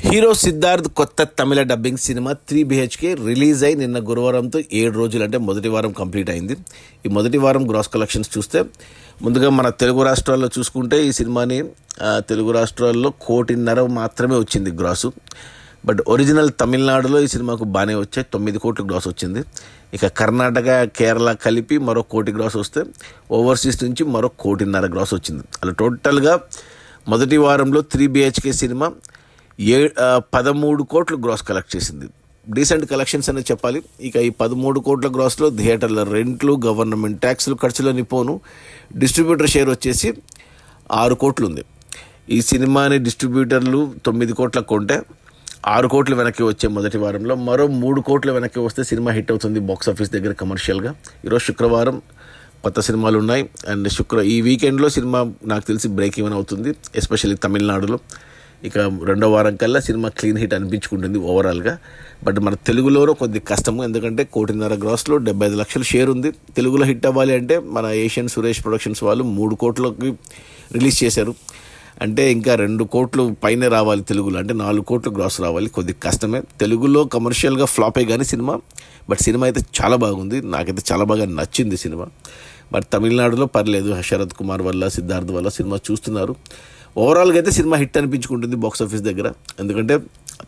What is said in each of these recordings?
Hero Siddharth కొత్త తమిళ dubbing cinema 3BHK release అయి నిన్న గురువారంతో 7 రోజులు అంటే మొదటి వారం కంప్లీట్ అయింది. ఈ మొదటి వారం గ్రాస్ కలెక్షన్స్ చూస్తే ముందుగా మన తెలుగు రాష్ట్రాల్లో చూసుకుంటే ఈ సినిమాని తెలుగు రాష్ట్రాల్లో 1.5 కోటి మాత్రమే వచ్చింది గ్రాసు. బట్ ఒరిజినల్ తమిళనాడులో ఈ సినిమాకు బాగానే వచ్చాయి, 9 కోట్ల గ్రాస్ వచ్చింది. ఇక కర్ణాటక, కేరళ కలిపి మరో 1 కోటి గ్రాస్ వస్తే ఓవర్సీస్ నుంచి మరో 1.5 కోటి గ్రాస్ వచ్చింది. అలా టోటల్గా మొదటి వారంలో 3BHK సినిమా 13 కోట్లు గ్రాస్ కలెక్ట్ చేసింది. డీసెంట్ కలెక్షన్స్ అనేది చెప్పాలి. ఇక ఈ 13 కోట్ల గ్రాస్లో థియేటర్ల రెంట్లు, గవర్నమెంట్ ట్యాక్స్లు, ఖర్చులని పోను డిస్ట్రిబ్యూటర్ షేర్ వచ్చేసి 6 కోట్లు ఉంది. ఈ సినిమాని డిస్ట్రిబ్యూటర్లు 9 కోట్లకు కొంటే 6 కోట్లు వెనక్కి వచ్చే మొదటి వారంలో మరో 3 కోట్లు వెనక్కి వస్తే సినిమా హిట్ అవుతుంది బాక్స్ ఆఫీస్ దగ్గర కమర్షియల్గా. ఈరోజు శుక్రవారం కొత్త సినిమాలు ఉన్నాయి అండ్ ఈ వీకెండ్లో సినిమా నాకు తెలిసి బ్రేక్ ఈవెన్ అవుతుంది, ఎస్పెషల్లీ తమిళనాడులో. ఇక రెండో వారం కల్లా సినిమా క్లీన్ హిట్ అనిపించుకుంటుంది ఓవరాల్గా. బట్ మన తెలుగులోనూ కొద్ది కష్టము, ఎందుకంటే 1.5 కోటి గ్రాస్లో 75 లక్షల షేర్ ఉంది. తెలుగులో హిట్ అవ్వాలి అంటే మన ఏషియన్ సురేష్ ప్రొడక్షన్స్ వాళ్ళు 3 కోట్లకి రిలీజ్ చేశారు, అంటే ఇంకా 2 కోట్లు పైనే రావాలి తెలుగులో, అంటే 4 కోట్లు గ్రాస్ రావాలి. కొద్ది కష్టమే. తెలుగులో కమర్షియల్గా ఫ్లాపే కానీ సినిమా, బట్ సినిమా అయితే చాలా బాగుంది, నాకైతే చాలా బాగా నచ్చింది సినిమా. బట్ తమిళనాడులో పర్లేదు, శరత్ కుమార్ వల్ల, సిద్ధార్థ్ వల్ల సినిమా చూస్తున్నారు. ఓవరాల్గా అయితే సినిమా హిట్ అనిపించుకుంటుంది బాక్స్ ఆఫీస్ దగ్గర, ఎందుకంటే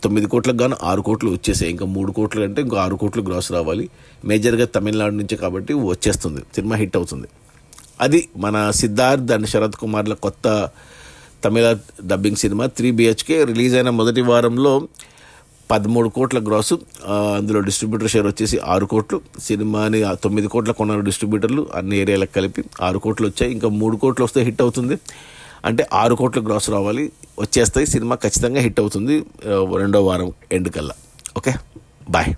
9 కోట్లకు గాను 6 కోట్లు వచ్చేసాయి. ఇంకా 3 కోట్లు అంటే ఇంకో 6 కోట్లు గ్రాస్ రావాలి, మేజర్గా తమిళనాడు నుంచి, కాబట్టి వచ్చేస్తుంది, సినిమా హిట్ అవుతుంది. అది మన సిద్ధార్థ్ అండ్ శరత్ కుమార్ల కొత్త తమిళ డబ్బింగ్ సినిమా 3BHK రిలీజ్ అయిన మొదటి వారంలో 13 కోట్ల గ్రాసు, అందులో డిస్ట్రిబ్యూటర్ షేర్ వచ్చేసి 6 కోట్లు. సినిమాని 9 కోట్ల కొన్నారు డిస్ట్రిబ్యూటర్లు, అన్ని ఏరియాలకు కలిపి 6 కోట్లు వచ్చాయి. ఇంకా 3 కోట్లు వస్తే హిట్ అవుతుంది, అంటే 6 కోట్ల గ్రాస్ రావాలి, వచ్చేస్తాయి. సినిమా ఖచ్చితంగా హిట్ అవుతుంది రెండో వారం ఎండ్ కల్లా. Okay, bye.